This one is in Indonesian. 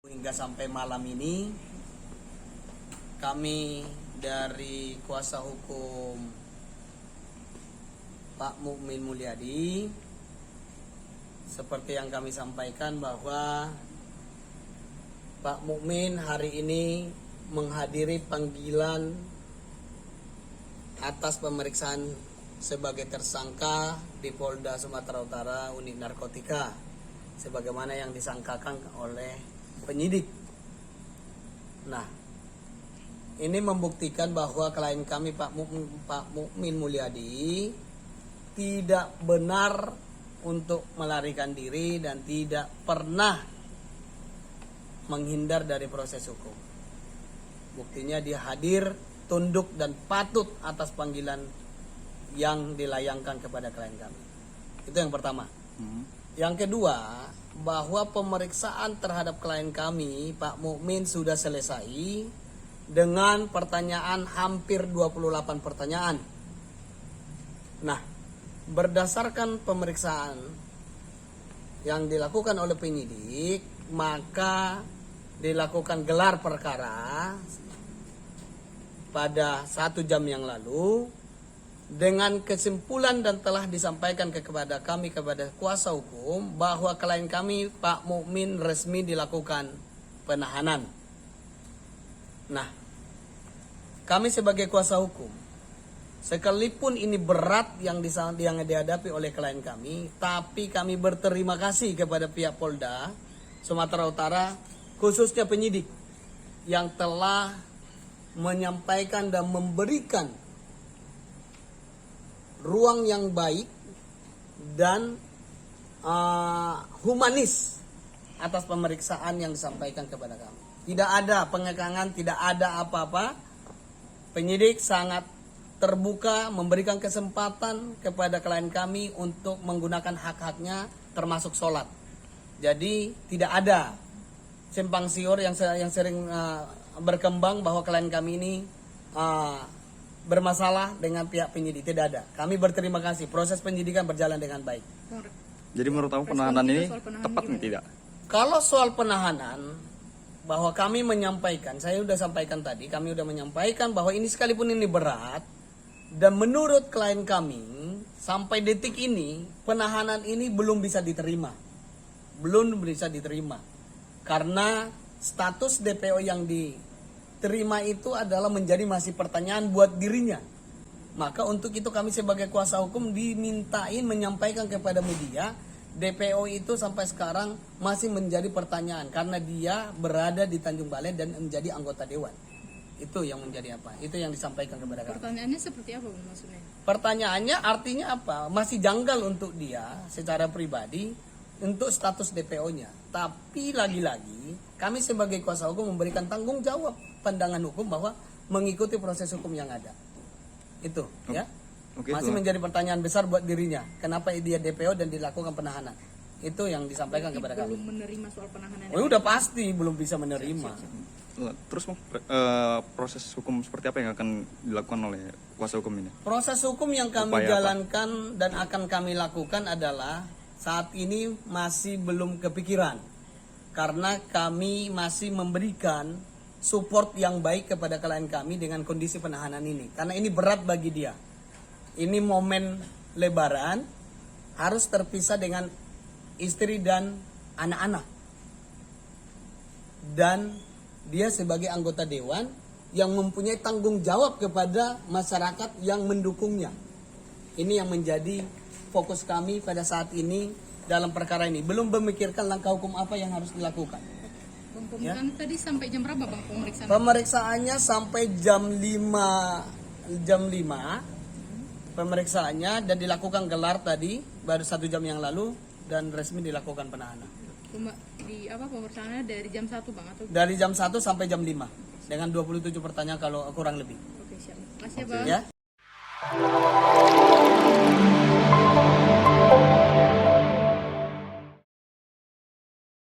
Hingga sampai malam ini kami dari kuasa hukum Pak Mukmin Mulyadi seperti yang kami sampaikan bahwa Pak Mukmin hari ini menghadiri panggilan atas pemeriksaan sebagai tersangka di Polda Sumatera Utara unit narkotika sebagaimana yang disangkakan oleh penyidik. Nah, ini membuktikan bahwa klien kami Pak Mukmin Mulyadi tidak benar untuk melarikan diri dan tidak pernah menghindar dari proses hukum. Buktinya dia hadir, tunduk dan patut atas panggilan yang dilayangkan kepada klien kami. Itu yang pertama. Yang kedua, bahwa pemeriksaan terhadap klien kami Pak Mukmin sudah selesai dengan pertanyaan hampir 28 pertanyaan. Nah, berdasarkan pemeriksaan yang dilakukan oleh penyidik, maka dilakukan gelar perkara pada 1 jam yang lalu dengan kesimpulan dan telah disampaikan kepada kami kepada kuasa hukum bahwa klien kami Pak Mukmin resmi dilakukan penahanan. Nah, kami sebagai kuasa hukum, sekalipun ini berat yang dihadapi oleh klien kami, tapi kami berterima kasih kepada pihak Polda Sumatera Utara, khususnya penyidik yang telah menyampaikan dan memberikan ruang yang baik dan humanis atas pemeriksaan yang disampaikan kepada kami. Tidak ada pengekangan, tidak ada apa-apa. Penyidik sangat terbuka memberikan kesempatan kepada klien kami untuk menggunakan hak-haknya termasuk sholat. Jadi tidak ada simpang siur yang sering berkembang bahwa klien kami ini bermasalah dengan pihak penyidik. Tidak ada. Kami berterima kasih. Proses penyidikan berjalan dengan baik. Jadi menurut kamu penahanan ini tepat nih tidak? Kalau soal penahanan, bahwa kami menyampaikan, saya sudah sampaikan tadi, kami sudah menyampaikan bahwa ini sekalipun ini berat, dan menurut klien kami, sampai detik ini, penahanan ini belum bisa diterima. Belum bisa diterima. Karena status DPO yang diterima itu adalah menjadi masih pertanyaan buat dirinya. Maka untuk itu kami sebagai kuasa hukum dimintain menyampaikan kepada media, DPO itu sampai sekarang masih menjadi pertanyaan karena dia berada di Tanjung Balai dan menjadi anggota dewan. Itu yang menjadi apa? Itu yang disampaikan kepada kami. Pertanyaannya seperti apa maksudnya? Pertanyaannya artinya apa? Masih janggal untuk dia secara pribadi untuk status DPO-nya. Tapi lagi-lagi kami sebagai kuasa hukum memberikan tanggung jawab pandangan hukum bahwa mengikuti proses hukum yang ada. Itu ya. Masih menjadi pertanyaan besar buat dirinya. Kenapa dia DPO dan dilakukan penahanan? Itu yang disampaikan kepada kami. Belum menerima soal penahanan. Oh, udah pasti belum bisa menerima. Terus proses hukum seperti apa yang akan dilakukan oleh kuasa hukum ini? Proses hukum yang kami jalankan dan akan kami lakukan adalah saat ini masih belum kepikiran. Karena kami masih memberikan support yang baik kepada klien kami dengan kondisi penahanan ini. Karena ini berat bagi dia. Ini momen lebaran, harus terpisah dengan istri dan anak-anak. Dan dia sebagai anggota dewan yang mempunyai tanggung jawab kepada masyarakat yang mendukungnya. Ini yang menjadi fokus kami pada saat ini dalam perkara ini. Belum memikirkan langkah hukum apa yang harus dilakukan. Pemeriksaan tadi sampai jam berapa Bang pemeriksaan? Pemeriksaannya sampai jam 5 pemeriksaannya dan dilakukan gelar tadi baru 1 jam yang lalu dan resmi dilakukan penahanan. Pemeriksaannya dari jam 1 Bang atau? Dari jam 1 sampai jam 5 dengan 27 pertanyaan kalau kurang lebih. Oke, siap. Makasih ya Bang. Ya.